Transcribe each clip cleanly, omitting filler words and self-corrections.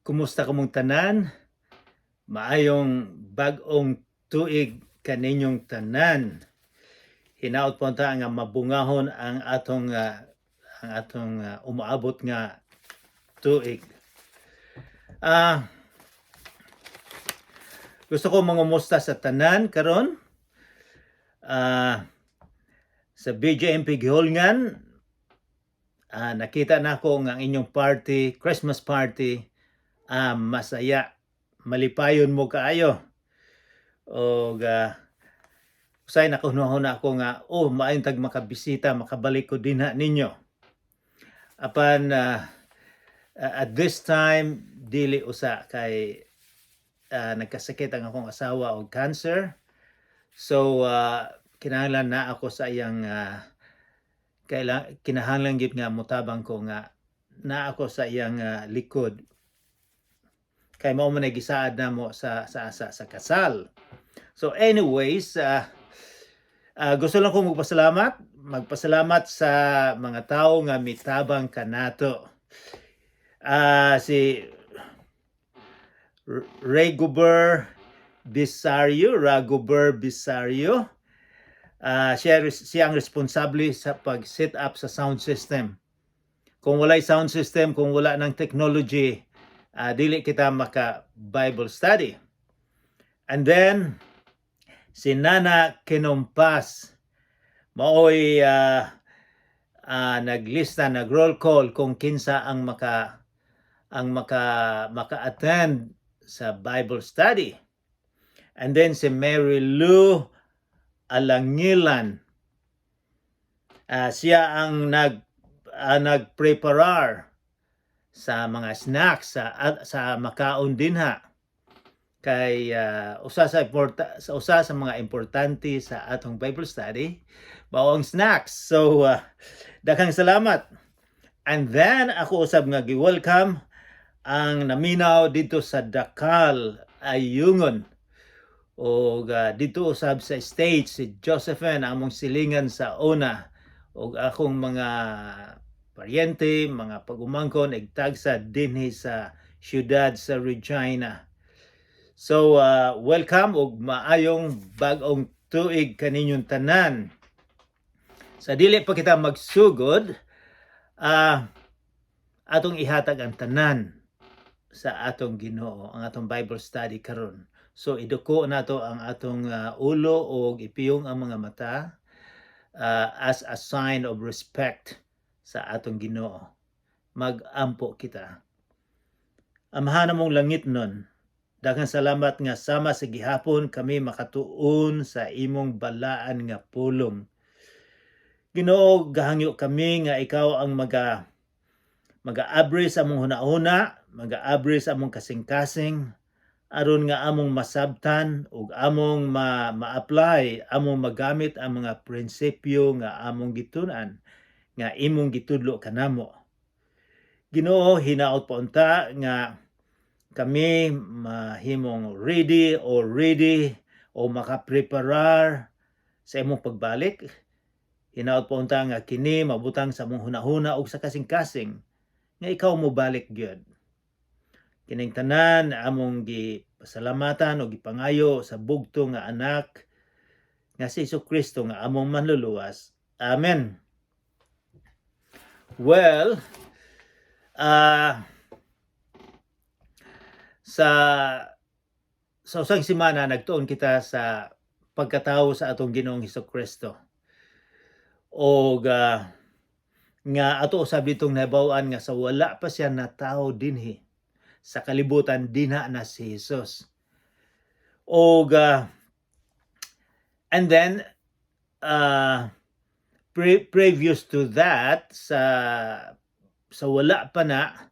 Kumusta kamong tanan? Maayong bag-ong tuig kaninyong tanan. Hinaot po ta nga mabungahon ang atong umaabot nga tuig. Gusto ko mangumusta sa tanan karon. Sa BJMP Gihulngan, nakita na ko nga ang inyong party, Christmas party, masaya, malipayon mo kaayo. O usay nakunuhon na ako nga, maayon tag makabisita, makabalik ko din ninyo. Apan at this time, dili usa kay nagkasakit ang akong asawa og cancer. So kinahanglan na ako sa iyang kinahanglan gid nga mutabang ko nga na ako sa iyang likod. Kay mao man gisaad na mo sa kasal. So anyways, gusto lang ko magpasalamat sa mga tao nga mitabang kanato. Si Ragobert Bisario, siya ang responsable sa pag-set up sa sound system. Kung walay sound system, kung wala ng technology, dili kita maka-Bible study. And then, si Nana Kinompas, maoy naglista, nag-roll call kung kinsa ang maka-attend sa Bible study. And then si Mary Lou Alangilan, siya ang nagpreparar sa mga snacks sa makaon dinha. Kay usa sa mga importante sa atong Bible study mao ang snacks. So daghang salamat. And then ako usab nga gi-welcome ang naminaw dito sa Dakal Ayungon. O dito usab sa stage si Josephine among silingan sa una og akong mga paryente, mga pag-umangkon igtagsa dinhi sa siyudad sa Regina. So welcome og maayong bag-ong tuig kaninyong tanan. Sa dili pa kita magsugod, atong ihatag ang tanan sa atong Ginoo, ang atong Bible study karon. So iduko nato ang atong ulo og ipiyong ang mga mata as a sign of respect sa atong Ginoo. Mag-ampo kita. Amahan mong langit nun, daghang salamat nga sama sa gihapon kami makatuon sa imong balaan nga pulong. Ginoo, gahangyo kami nga ikaw ang mag-aabri sa among hunahuna, mag-aabri sa among kasing-kasing, aron nga among masabtan ug among ma-apply, among magamit ang mga prinsipyo nga among gitun-an, nga imong gitudlo kanamo. Ginoo, hinaot pa unta nga kami mahimong ready o makapreparar sa imong pagbalik. Hinaot pa unta nga kini mabutang sa among hunahuna ug sa kasing-kasing nga ikaw mo balik gyud. Kining tanan among gipasalamatan o gipangayo sa bugto nga anak nga si Jesucristo nga among manluluwas. Amen. Well, sa usang semana nagtuon kita sa pagkatawo sa atong Ginoong Jesucristo. O nga ato usab ditong nahibaw-an nga sa wala pa siya natawo dinhi sa kalibutan dinha na si Jesus. O and then previous to that sa wala pa na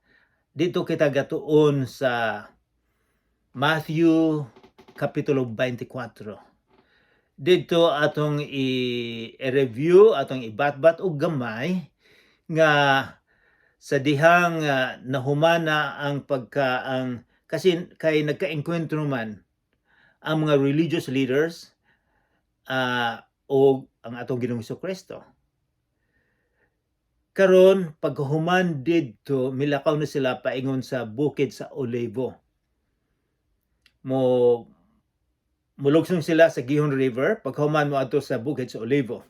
dito kita gatuon sa Matthew kapitulo 24. Dito atong i-review, atong ibatbat og gamay nga sa dihang nahumana ang kasi kay nagka-enkwentro man ang mga religious leaders o ang atong Ginoong Jesucristo. Karon paghuman didto milakaw na sila paingon sa bukid sa Olivo. Mulugsong sila sa Gihon River paghuman mo adto sa bukid sa Olivo.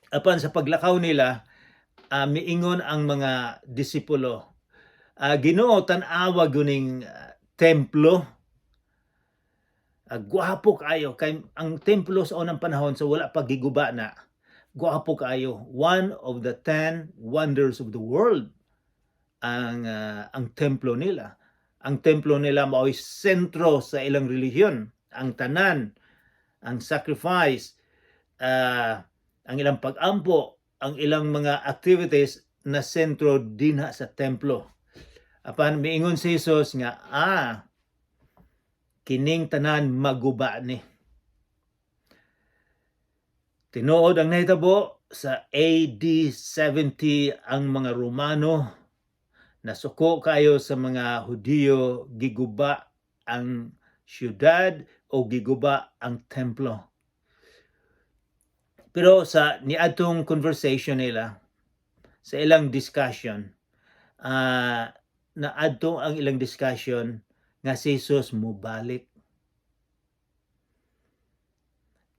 Apan sa paglakaw nila, miingon ang mga disipulo, Ginoo tan-awa guning templo. Gwapo kayo kay ang templo sa unang panahon sa wala pa giguba na. Gwapo kayo, one of the 10 wonders of the world ang templo nila. Ang templo nila mao'y sentro sa ilang relihiyon, ang tanan, ang sacrifice, ang ilang pag-ampo, ang ilang mga activities na sentro dinha sa templo. Apan miingon si Jesus nga, kining tanan maguba ni. Tinuod ang nahitabo sa AD 70 ang mga Romano nasuko kayo sa mga Hudiyo, giguba ang syudad o giguba ang templo. Pero sa niadtong conversation nila, sa ilang discussion, naadto ang ilang discussion nga si Jesus mobalik.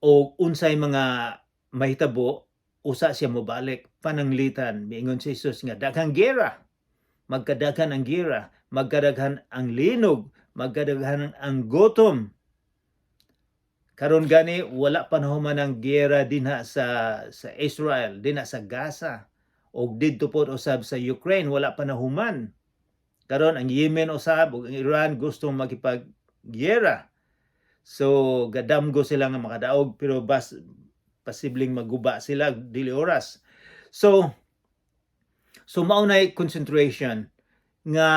O unsay mga mahitabo, usa siya mobalik. Pananglitan, miingon si Jesus nga daghang gera. Magkadaghan ang gira, magkadaghan ang linog, magkadaghan ang gutom. Karon gani wala panahuman ang gera dinha sa Israel, dinha sa Gaza, og didto pod usab sa Ukraine wala panahuman. Karon ang Yemen usab ug ang Iran gustong makipag-gera. So gadamgo sila nga makadaog pero posibleng maguba sila dili oras. So maunay concentration nga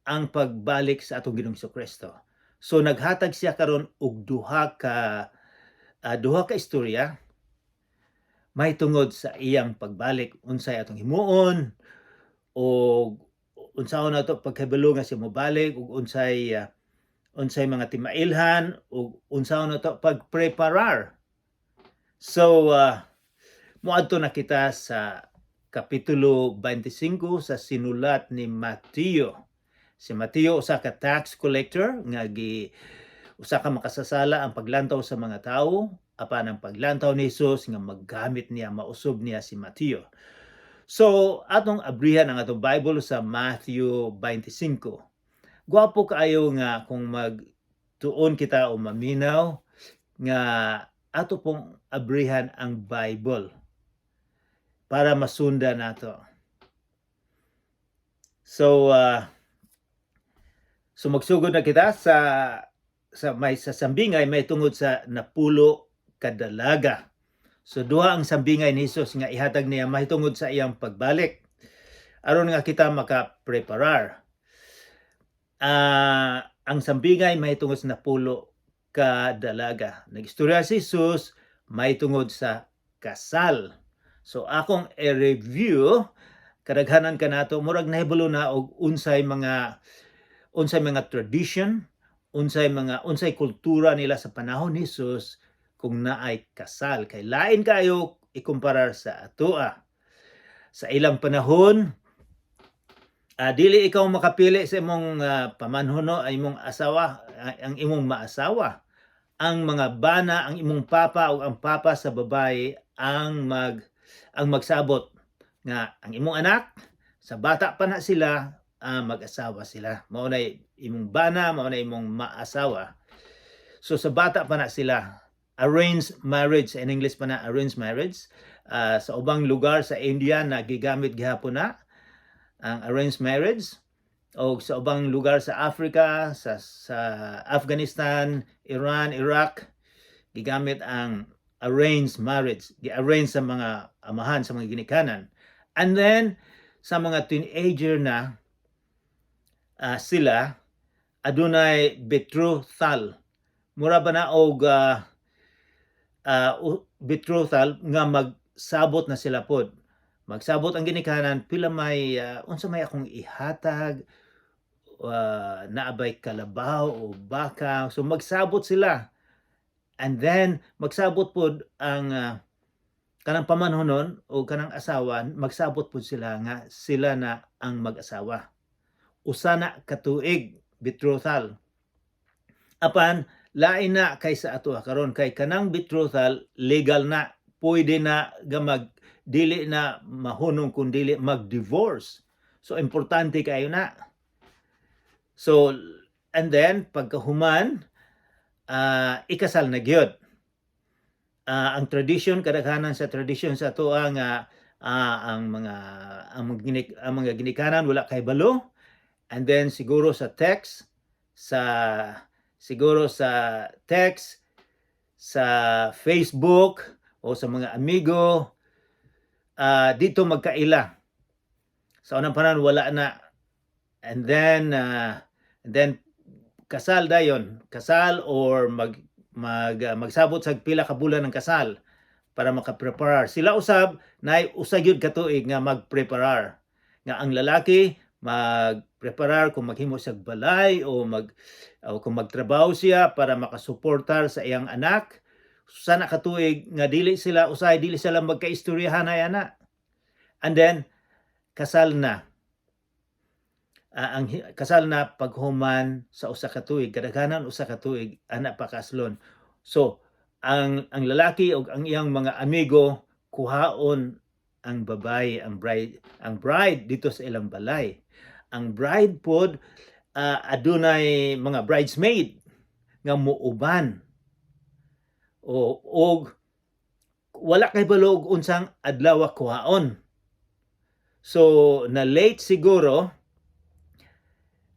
ang pagbalik sa atong Ginoong Kristo. So naghatag siya karon og duha ka istorya may tungod sa iyang pagbalik, unsay atong himuon o unsaon nato pagkabalo nga siya mobalik ug unsay mga timailhan ug unsaon nato pagpreparar. So moadto na kita sa Kapitulo 25 sa sinulat ni Mateo. Si Mateo usa ka tax collector nga usa ka makasasala ang paglantaw sa mga tawo apan ang paglantaw ni Jesus nga maggamit niya, mausob niya si Mateo. So atong abrihan ang atong Bible sa Matthew 25. Gwapo kaayo nga kung magtuon kita o maminaw nga ato pong abrihan ang Bible para masundan nato. So magsugod na kita sa sambingay may tungod sa napulo kadalaga. So duha ang sambingay ni Jesus nga ihatag niya mahitungod sa iyang pagbalik. Aron nga kita makapreparar. Ang sambingay mahitungod sa napulo kadalaga. Nagistorya si Jesus mahitungod sa kasal. So akong i-review kadaghanan kanato murag nahibalo na og unsay mga tradition, unsay kultura nila sa panahon ni Jesus kung naay kasal. Kay lain kayo ikumparar sa atoa. Sa ilang panahon, dili ikaw makapili sa imong pamanhuno ay imong asawa, ang imong maasawa. Ang mga bana, ang imong papa o ang papa sa babae ang magsabot nga ang imong anak sa bata pa na sila mag-asawa sila. Mao na imong bana, mao na imong maasawa. So sa bata pa na sila, arranged marriage, in English pa na arranged marriage. Sa ubang lugar sa India nagigamit gihapon na ang arranged marriage. O sa ubang lugar sa Africa, sa Afghanistan, Iran, Iraq, gigamit ang arranged marriage. Gi-arrange sa mga amahan, sa mga ginikanan. And then, sa mga teenager na sila, adunay betrothal. Mura ba na og betrothal nga magsabot na sila pod. Magsabot ang ginikanan, pila may, unsa may akong ihatag, naabay kalabaw o baka. So magsabot sila. And then, magsabot pod ang kanang pamanhonon o kanang asawa magsabot pud sila nga sila na ang mag-asawa. Usa na ka tuig betrothal. Apan lain na kaysa ato karon kay kanang betrothal legal na, pwede na gamag dili na mahunong kun dili mag-divorce. So importante kayo na. So and then pagkahuman ikasal na gyud. Ang tradition kadaghanan sa tradition sa atoa nga ang mga ginikanan wala kay balo, and then siguro sa text sa Facebook o sa mga amigo dito magkaila. Sa unang panahon wala na, and then kasal dayon, kasal or magsabot sa pila ka bulan ng kasal para makapreparar. Sila usab na usa gyud ka tuig nga magpreparar. Nga ang lalaki magpreparar kung maghimo siya balay o kung magtrabaho siya para makasuportar sa iyang anak. Sana ka tuig nga dili sila magkaistoryahan ay ana. And then kasal na. Ang kasal na paghuman sa usa ka tuig, kadaghanan usa ka tuig ana pa kaslon. So ang lalaki o ang iyang mga amigo kuhaon ang babae, ang bride dito sa ilang balay. Ang bride pod adunay mga bridesmaid nga muuban o wala kay balog unsang adlaw kuhaon. So na late siguro.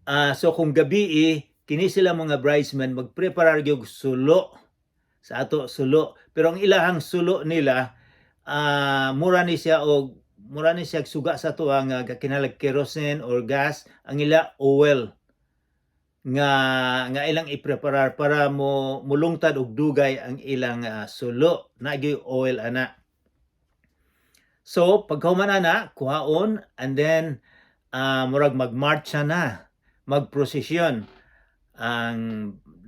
So kung gabi kini sila mga bridesmen magpreparar gyud sulo sa ato sulo, pero ang ilahang sulo nila mura ni siya suga sa ato ang kinalag kerosene or gas, ang ila oil nga ilang ipreparar para mulungtad og dugay ang ilang sulo na gyud oil ana. So pagkahuman ana kuhaon, and then murag magmarcha na, magprosesyon ang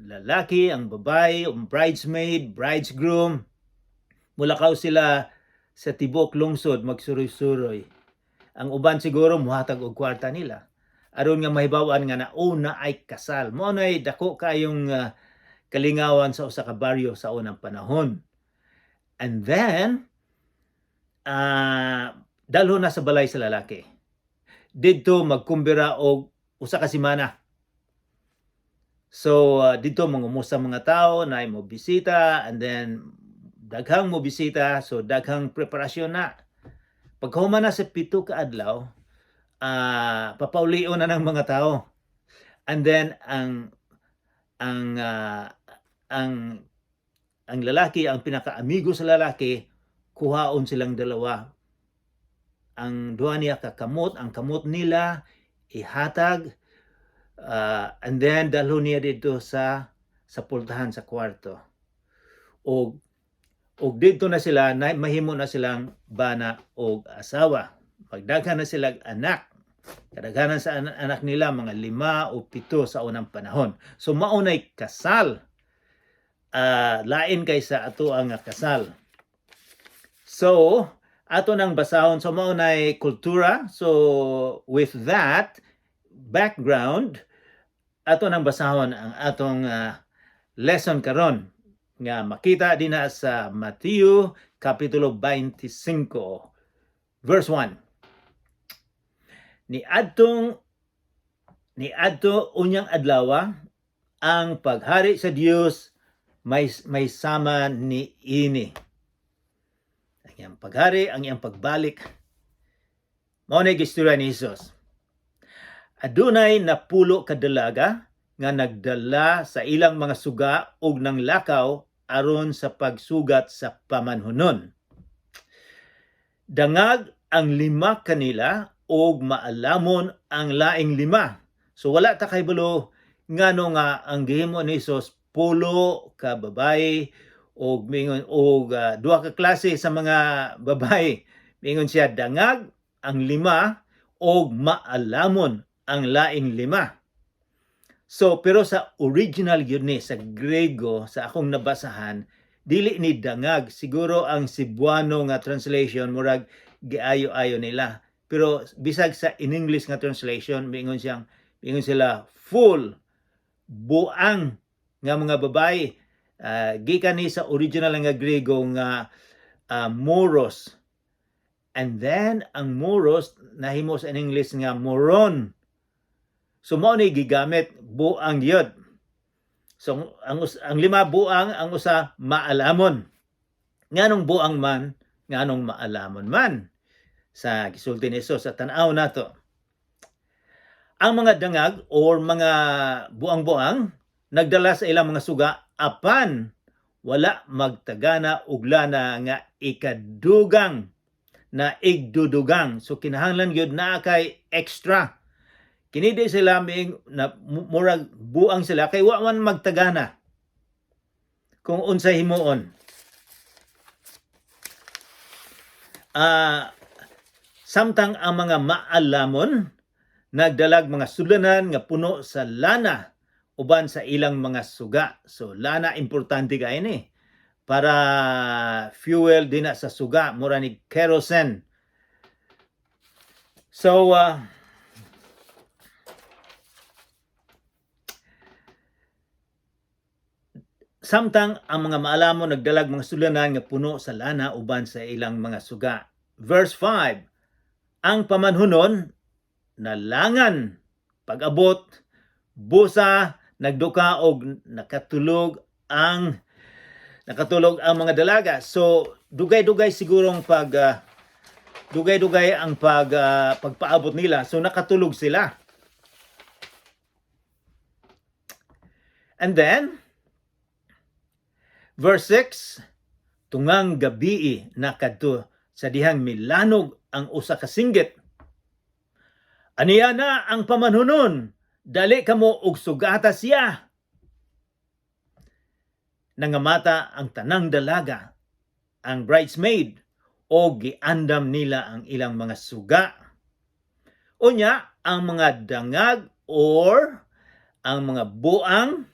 lalaki, ang babae, ang bridesmaid, bridegroom, mulakaw sila sa tibok lungsod magsuroy-suroy. Ang uban siguro muhatag og kwarta nila aron nga mahibaw-an nga nauna ay kasal. Mao nay dako kayong kalingawan sa usa ka baryo sa unang panahon. And then dalhon na sa balay sa lalaki. Didto magkumbira og usa ka semana. So dito mangumusta mga tao na mo bisita, and then daghang mo bisita, so daghang preparasyon na. Pagkahuman na sa 7 ka adlaw, papaulion na ng mga tao. And then ang lalaki, ang pinaka-amigo sa lalaki, kuhaon silang dalawa. Ang duha niya kakamot, ang kamot nila ihatag, and then dalhon niya dito sa pultahan sa kwarto. Og dito na sila mahimo na silang bana og asawa. Pagdaghan na silang anak. Kadaghanan sa anak nila mga 5 o 7 sa unang panahon. So maunay kasal. Lain kaysa ato ang kasal. So ato nang basahon sa maunay kultura. So with that background, ato nang basahon ang atong lesson karon nga makita din sa Mateo kapitulo 25 verse 1. Niadto unyang adlaw ang paghari sa Dios may sama ni ini. Ang iyang paghari, ang iyang pagbalik. Mao na gistorya ni Jesus. Adunay napulo ka dalaga nga nagdala sa ilang mga suga og nang lakaw aron sa pagsugat sa pamanhunon. Dangag ang 5 kanila og maalamon ang laing 5. So wala ta kay bulo ngano nga ang gihimo ni Jesus pulo ka babae og mingon og 2 ka klase sa mga babae. Mingon siya dangag ang 5 og maalamon ang laing 5. So pero sa original yun sa Grego sa akong nabasahan dili ni dangag. Siguro ang Cebuano nga translation murag giayo-ayo nila. Pero bisag sa in English nga translation, miingon sila full, buang nga mga babae. Gikan ni sa original nga Griego nga moros. And then ang moros nahimo sa in English nga moron. So mao ni gigamit buang yun. So ang lima buang, ang usa maalamon. Nganong buang man, nganong maalamon man. Sa gisulti ni Jesus sa tan-aw nato. Ang mga dangag or mga buang-buang nagdala sa ilang mga suga apan wala magtagana og lana nga ikadugang na igdudugang. So kinahanglan gyud naa kay extra. Kini di sila ming na murag buang sila kay wa man magtagana kung unsay himuon. Samtang ang mga maalamon nagdalag mga sulanan nga puno sa lana uban sa ilang mga suga. So lana importante kay ni para fuel din sa suga, mura ni kerosene. So samtang ang mga maalamon nagdalag mga sulanan nga puno sa lana uban sa ilang mga suga. Verse 5, ang pamanhunon nalangan pag-abot busa nagduka og nakatulog ang mga dalaga. So dugay-dugay sigurong dugay-dugay ang pagpaabot nila. So nakatulog sila. And then verse 6, tungang gabii nakadto sa dihang milanog ang usa ka singgit. Aniya na ang pamanhunon, dali kamo og sugata siya. Nangamata ang tanang dalaga, ang bridesmaid, o giandam nila ang ilang mga suga. Unya, ang mga dangag or ang mga buang,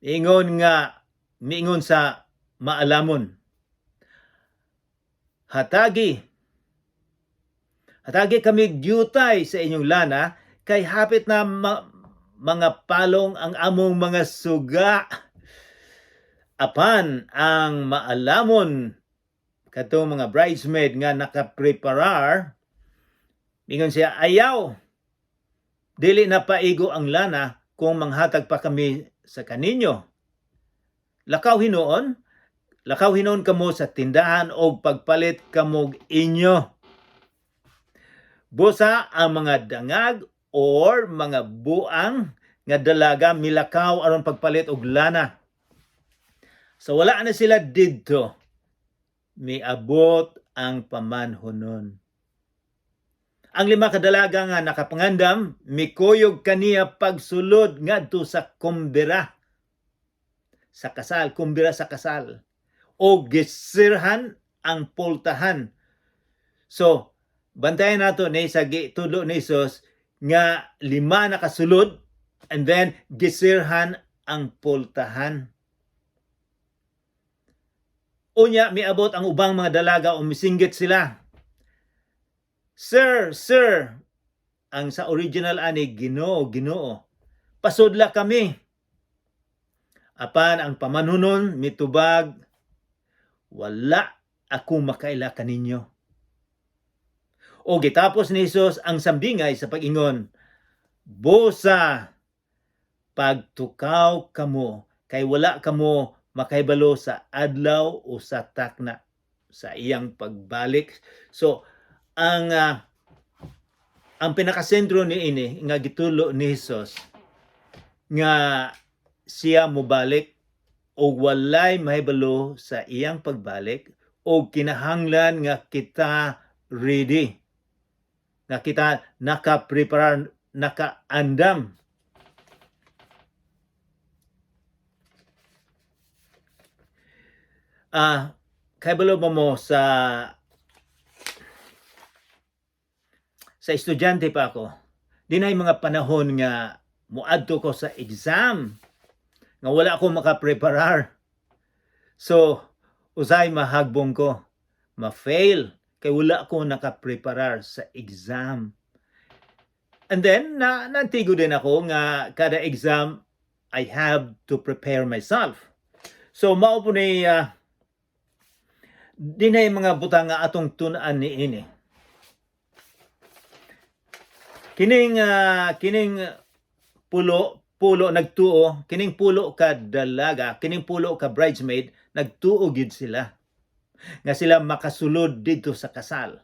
miingon sa maalamon. Hatagi kami gyutay sa inyong lana kay hapit na mga palong ang among mga suga. Apan ang maalamon katong mga bridesmaid nga nakapreparar, ingon siya, ayaw, dili na paigo ang lana kung manghatag pa kami sa kaninyo. Lakaw hinoon kamo sa tindahan o pagpalit kamog inyo. Busa ang mga dangag or mga buang nga dalaga milakaw aron pagpalit og lana. So wala na sila didto. Miabot ang pamanhunon. Ang lima ka dalaga nga nakapangandam, mikuyog kaniya pagsulod ngadto sa kumbira. Sa kasal, kumbira sa kasal. O gisirhan ang pultahan. So, bantayan nato ni sa gitulo ni Jesus nga lima nakasulod and then gisirhan ang pultahan. Unya, miabot ang ubang mga dalaga o misinggit sila. Sir, ang sa original ani, Ginoo, pasudla kami. Apan ang pamanhunon mitubag, wala ako makaila kaninyo. O gitapos ni Jesus ang sambingay sa pag-ingon, busa pagtukaw kamo, kay wala kamo makaibalo sa adlaw o sa takna sa iyang pagbalik. So ang pinakasentro ni ini nga gitulo ni Jesus nga siya mobalik o walay mahibalo sa iyang pagbalik o kinahanglan nga kita ready, nga kita naka-prepare, naka-andam. Kahibalo mo sa estudyante pa ako, dinay mga panahon nga muadto ko sa exam nga wala ako makapreparar. So usay mahagbong ko, ma-fail kay wala ko nakapreparar sa exam. And then nantigo din ako nga kada exam I have to prepare myself. So mao po ni dinay mga butang nga atong tun-an niini. Kining pulo nagtuo, kining pulo ka dalaga, kining pulo ka bridesmaid, nagtuo gid sila nga sila makasulod dito sa kasal.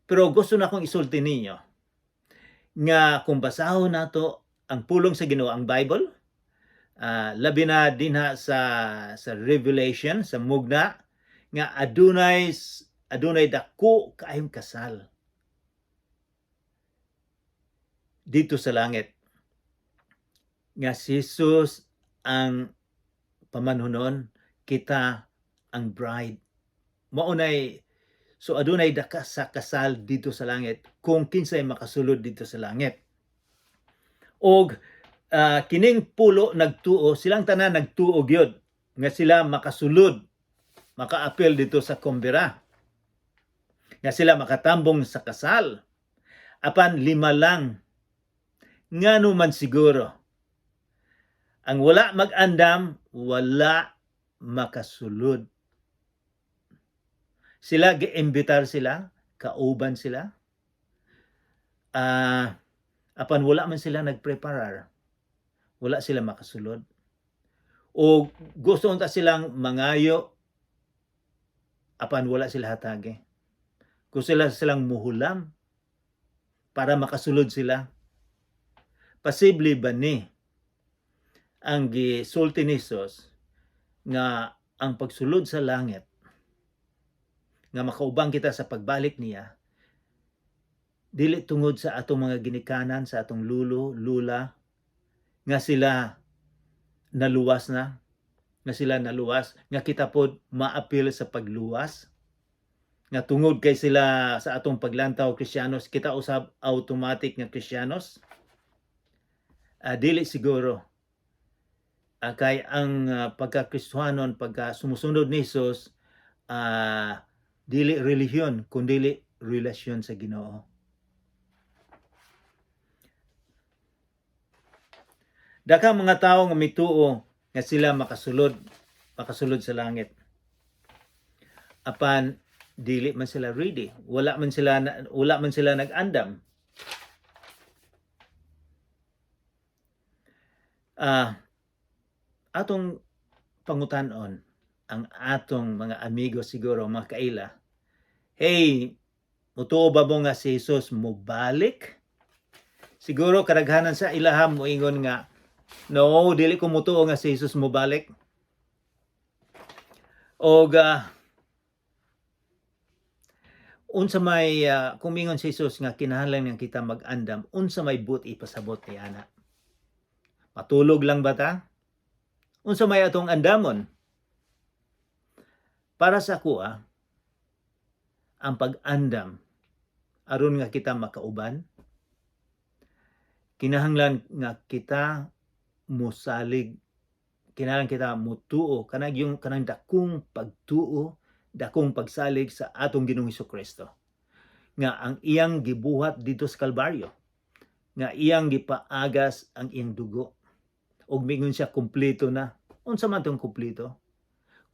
Pero gusto na akong isulti ninyo nga kung basahon nato ang pulong sa Ginoo, ang Bible, labi na dinha sa Revelation, sa mugna, nga adunay dako kaayong kasal dito sa langit. Nga si Jesus ang pamanhunon, kita ang bride. Maunay, so adunay daka sa kasal dito sa langit kung kinsay makasulod dito sa langit. Og kining pulo nagtuo, silang tanan nagtuo gyud nga sila makasulod, makaapil dito sa kumbira, nga sila makatambong sa kasal. Apan 5 lang, ngano man siguro, ang wala mag-andam, wala makasulod. Sila giimbitar sila, kauban sila. Apan wala man sila nagpreparar, wala sila makasulod. O gusto unta silang mangayo, apan wala sila hatagi. Gusto silang muhulam para makasulod sila. Posible ba ni ang gisulti ni Jesus nga ang pagsulod sa langit, nga makaubang kita sa pagbalik niya, dili tungod sa atong mga ginikanan, sa atong lulo, lula, nga sila naluwas na, nga kita pod maapil sa pagluwas, nga tungod kay sila sa atong paglantaw Kristiyanos, kita usab automatic nga Kristiyanos. Dili siguro. Kay ang pagka-Kristiyanon, pagka sumusunod ni Jesus, dili relihiyon, kundi relasyon sa Ginoo. Daghang mga tawo nga mituo nga sila makasulod sa langit. Apan dili man sila ready, wala man sila nag-andam. Atong pangutanon ang atong mga amigo siguro, mga kaila, hey, mutuo ba mo nga si Jesus mubalik? Siguro kadaghanan sa ilaham moingon nga, no, dili ko mutuo nga si Jesus mubalik. Og unsa may kumingon si Jesus nga kinahanglan nga kita mag-andam, unsa may buti ipasabot ni ana? Matulog lang ba ta? Unsa may atong andamon? Para sa ako, ang pag-andam aron nga kita makauban, kinahanglan nga kita musalig, kinahanglan kita mutuo kanang dakong pagtuo, dakong pagsalig sa atong Ginoong Hesukristo, nga ang iyang gibuhat dito sa Kalbaryo, nga iyang gipaagas ang iyang dugo, ug mingon siya kumpleto na. Unsa man tong kumpleto?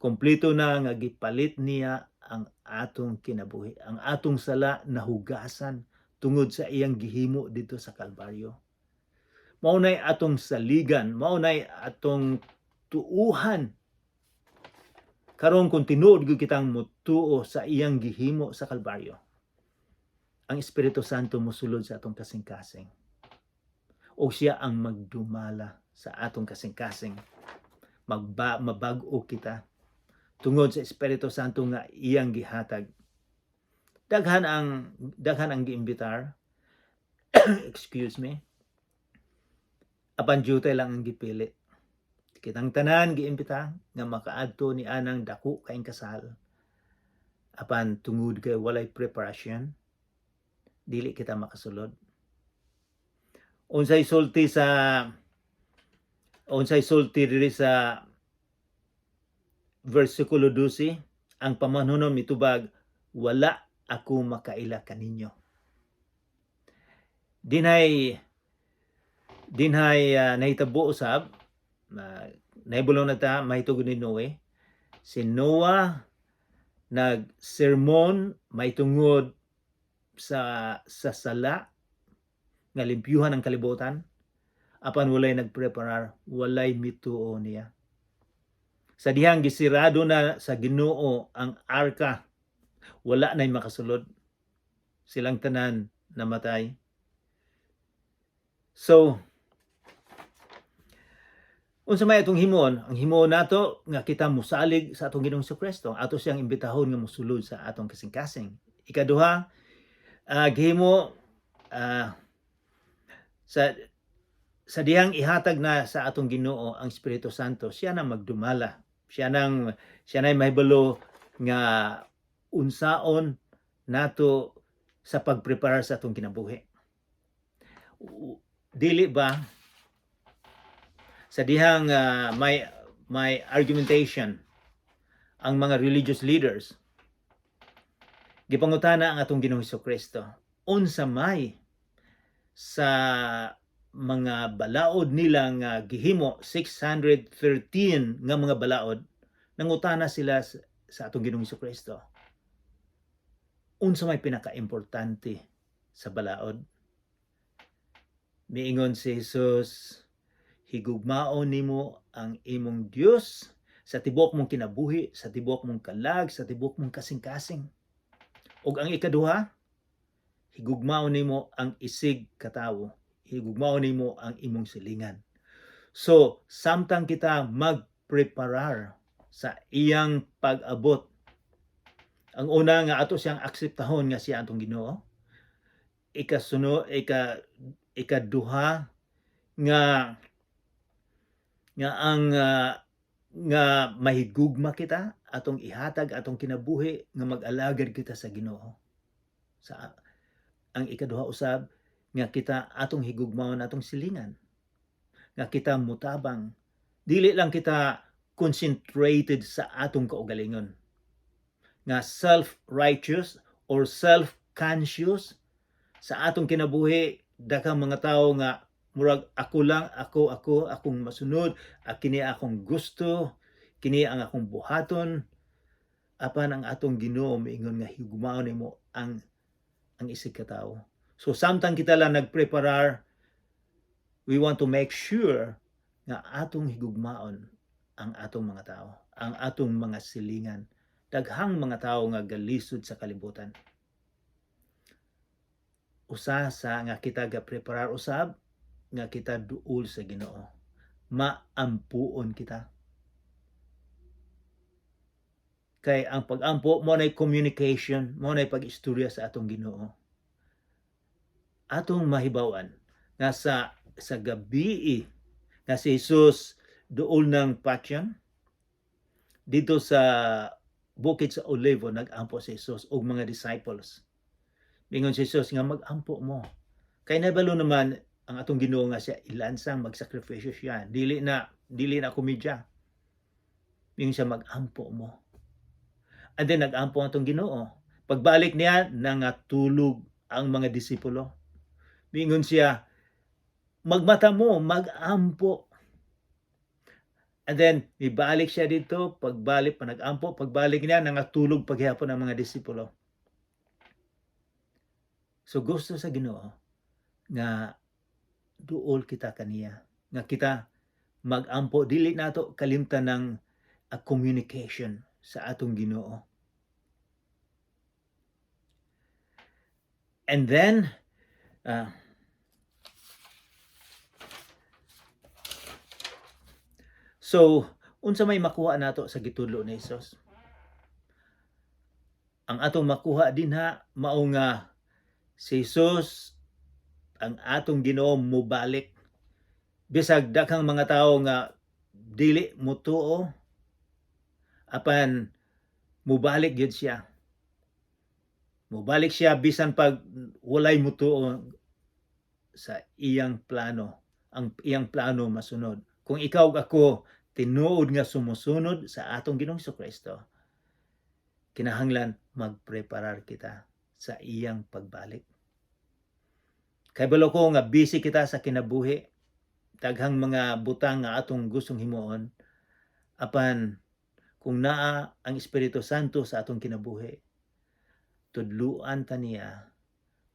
Kumpleto na nga gipalit niya ang atong kinabuhi, ang atong sala nahugasan tungod sa iyang gihimo dito sa Kalbaryo. Maunay atong saligan, maunay atong tuuhan. Karon kung tinuod gyud kitang mutuo sa iyang gihimo sa Kalbaryo, ang Espiritu Santo mosulod sa atong kasing-kasing. O siya ang magdumala sa atong kasing-kasing. Mabag-o kita tungod sa Espiritu Santo nga iyang gihatag. Daghan ang giimbitar. Excuse me. Apan jutay lang ang gipili. Kitang tanan giimbita nga makaadto ni anang dako kaayong kasal. Apan tungod kay walay preparation, dili kita makasulod. Unsay sulti diri sa versikulo 12, ang pamanunon mitubag, wala ako makaila kaninyo. Dinhay nahitabo usab, nahibulong na ta mahitugod ni Noe. Si Noah nag-sermon mahitungod sa sala nga limpyuhan ang kalibutan, apan walay nagpreparar, walay mituo niya. Sa dihang gisirado na sa Ginoo ang arka, wala na'y makasulod. Silang tanan namatay. So, unsa may atong himon? Ang himon nato nga kita musalig sa atong Ginoong Kristo, ato siyang imbitahon nga mosulod sa atong kasing-kasing. Ikaduha, gihimo sa dihang ihatag na sa atong Ginoo ang Espiritu Santo, siya na magdumala. Siya na mahibalo nga unsaon nato sa pagpreparar sa atong kinabuhi. Dili ba sa dihang may argumentation ang mga religious leaders, gipangutana ang atong Ginoong Kristo, unsa may sa mga balaod nila nga gihimo, 613 nga mga balaod, nangutana sila sa atong Ginoong Kristo, unsa may pinaka-importante sa balaod? Miingon si Jesus, higugmaon nimo ang imong Dios sa tibuok mong kinabuhi, sa tibuok mong kalag, sa tibuok mong kasing-kasing. Ug ang ikaduha, higugmaon nimo ang isig katawo, higugmaon nimo ang imong silingan. So, samtang kita magpreparar sa iyang pag-abot, ang una nga ato siyang akseptahon nga siya atong Ginoo. Ikaduha nga mahigugma kita atong ihatag atong kinabuhi nga mag-alagad kita sa Ginoo. Ang ikaduha usab nga kita atong higugmaon atong silingan, nga kita mutabang, dili lang kita concentrated sa atong kaugalingon, nga self-righteous or self-conscious sa atong kinabuhi. Daghang mga tawo nga murag ako lang, akong masunod, kini akong gusto, kini ang akong buhaton, apan ang atong Ginoo miingon nga higugmaon nimo ang isig katawo. So samtang kita lang nagpreparar, we want to make sure nga atong higugmaon ang atong mga tao, ang atong mga silingan. Daghang mga tao nga galisod sa kalibutan. Usa sa nga kita ga-preparar usab nga kita duol sa Ginoo. Maampuon kita. Kay ang pag-ampo mo nay communication, mo nay pag-istorya sa atong Ginoo. Atong mahibawan nga sa gabi nga si Jesus duol ng Passion, dito sa bukid sa Olivo nag-ampo si Jesus og mga disciples. Mingon si Jesus nga mag-ampo mo. Kay nabalo naman ang atong Ginoo nga siya ilansang magsakripisyo siya. Dili na komedya. Mingon siya mag-ampo mo. And then nag-ampo ang atong Ginoo. Pagbalik niya nangatulog ang mga disipulo. Mingon siya, magmata mo, mag-ampo. And then ibalik siya dito, pagbalik pa nag-ampo, pagbalik niya nangatulog paghihapon ang mga disipulo. So gusto sa Ginoo nga duol kita kaniya, nga kita mag-ampo, dili nato kalimtan ng communication sa atong Ginoo. And then so unsa may makuha nato sa gitudlo ni Jesus? Ang atong makuha dinha mao nga si Jesus, ang atong Ginoo mobalik. Bisag daghang mga tawo nga dili mutuo, apan mobalik gyud siya. Mobalik siya bisan pag walay mutuo sa iyang plano. Ang iyang plano masunod. Kung ikaw ug ako tinuod nga sumusunod sa atong Ginoong Kristo, kinahanglan magpreparar kita sa iyang pagbalik. Kay balo ko nga busy kita sa kinabuhi, daghang mga butang nga atong gustong himuon, apan kung naa ang Espiritu Santo sa atong kinabuhi, tudluan ta niya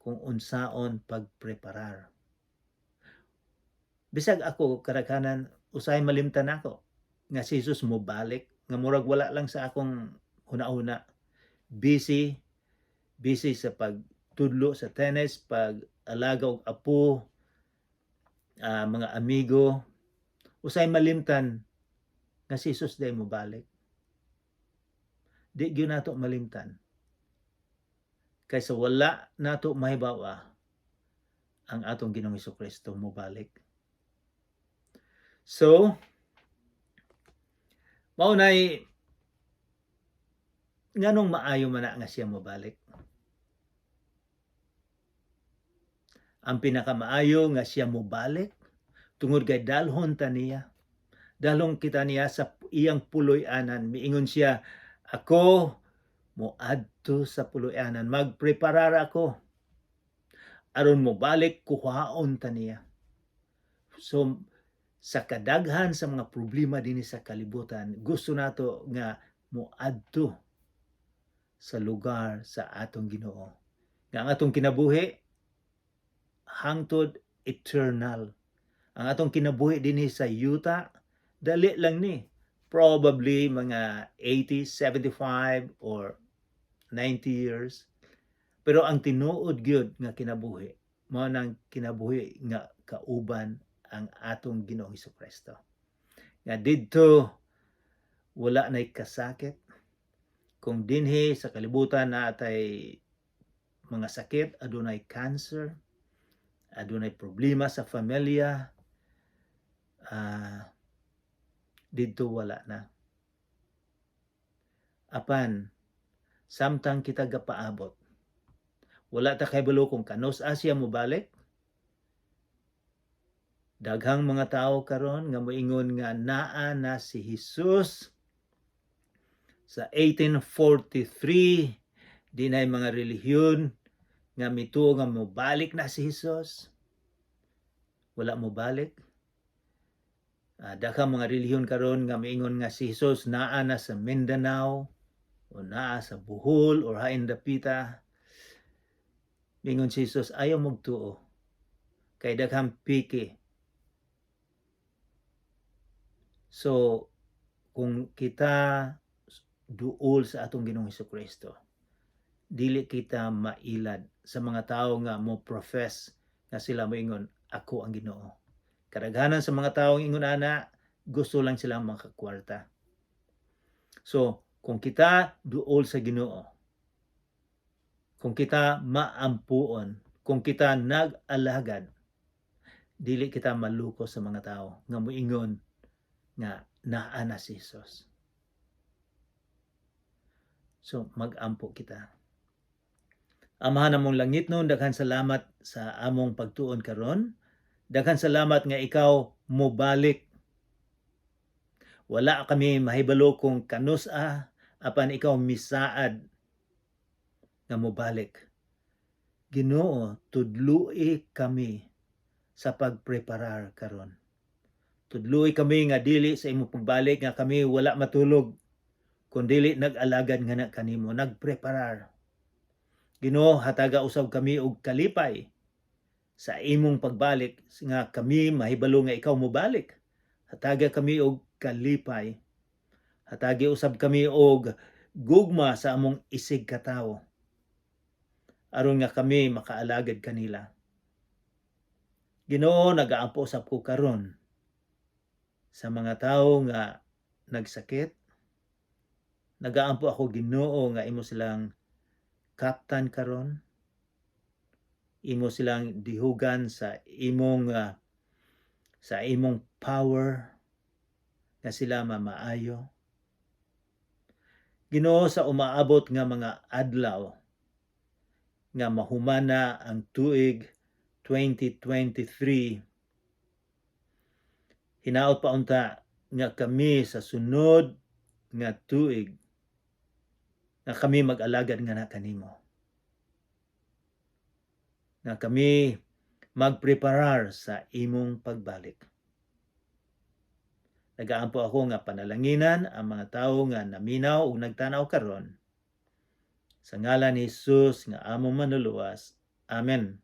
kung unsaon pagpreparar. Bisag ako kadaghanan usay malimtan ako nga si Jesus mobalik, nga murag wala lang sa akong huna-huna. Busy sa pagtudlo sa tennis, pag-alaga og apo, mga amigo. Usay malimtan nga si Jesus day mobalik. Di gyud nato malimtan. Kaysa wala nato mahibawa ang atong Ginoong Kristo mobalik. So, maunay nganong maayo man na nga siya mobalik. Ang pinakamaayo nga siya mobalik tungod kay dalhon ta niya. Dalhon kita niya sa iyang puloy-anan. Miingon siya, ako moadto sa puloy-anan, magpreparar ako aron mobalik kuhaon ta niya. So sa kadaghan sa mga problema dinhi sa kalibutan, gusto nato nga moadto sa lugar sa atong Ginoo. Nga ang atong kinabuhi hangtod eternal. Ang atong kinabuhi dinhi sa yuta dali lang ni. Probably mga 80, 75 or 90 years. Pero ang tinuod gyud nga kinabuhi mao nang kinabuhi nga kauban ang atong Ginoong Kristo. Nga didto wala nay kasakit. Kung dinhi sa kalibutan natay mga sakit, adunay cancer, adunay problema sa pamilya, didto wala na. Apan samtang kita gapaabot, wala ta kahibalo kung kanos Asya mo balik. Daghang mga tao karon nga moingon nga naa na si Jesus sa 1843. Di na mga relihiyon nga mituo nga mobalik na si Jesus. Wala mo balik. Daghang mga relihiyon karon nga moingon nga si Jesus naa na sa Mindanao o naa sa Bohol or Hain Dapita. Mingon si Jesus ayaw magtuo kay daghang piki. So kung kita duol sa atong Ginoong Kristo, dili kita mailad sa mga tao nga mo profess nga sila moingon ako ang Ginoo. Kadaghanan sa mga tao ingon ana gusto lang sila makakwarta. So kung kita duol sa Ginoo, kung kita maampuon, kung kita nag-alagad, dili kita maluko sa mga tao nga moingon nga naa na si Jesus. So mag-ampo kita. Amahan namong langit nun, daghan salamat sa among pagtuon karon. Daghan salamat nga ikaw mobalik. Wala kami mahibalo kung kanus-a, apan ikaw misaad nga mobalik. Ginoo, tudloi kami sa pagpreparar karon. Tudloi kami nga dili sa imong pagbalik nga kami wala matulog, kundili nag-alagad nga na kanimo, nagpreparar. Ginoo, hataga usab kami og kalipay sa imong pagbalik nga kami mahibalo nga ikaw mobalik. Hataga kami og kalipay. Hatagi usab kami og gugma sa among isig katawo aron nga kami makaalagad kanila. Ginoo, nagaampo usab ko karon sa mga tawo nga nagsakit. Nagaampo ako Ginoo nga imo silang kaptan karon. Imo silang dihugan sa imong power nga sila mamaayo. Ginoo, sa umaabot nga mga adlaw nga mahumana ang tuig 2023, hinaot pa unta nga kami sa sunod nga tuig nga kami mag-alagad nga na kanimo. Nga kami magpreparar sa imong pagbalik. Nagaampo ako nga panalanginan ang mga tawo nga naminaw ug nagtanaw karon. Sa ngalan ni Jesus nga among manluluwas. Amen.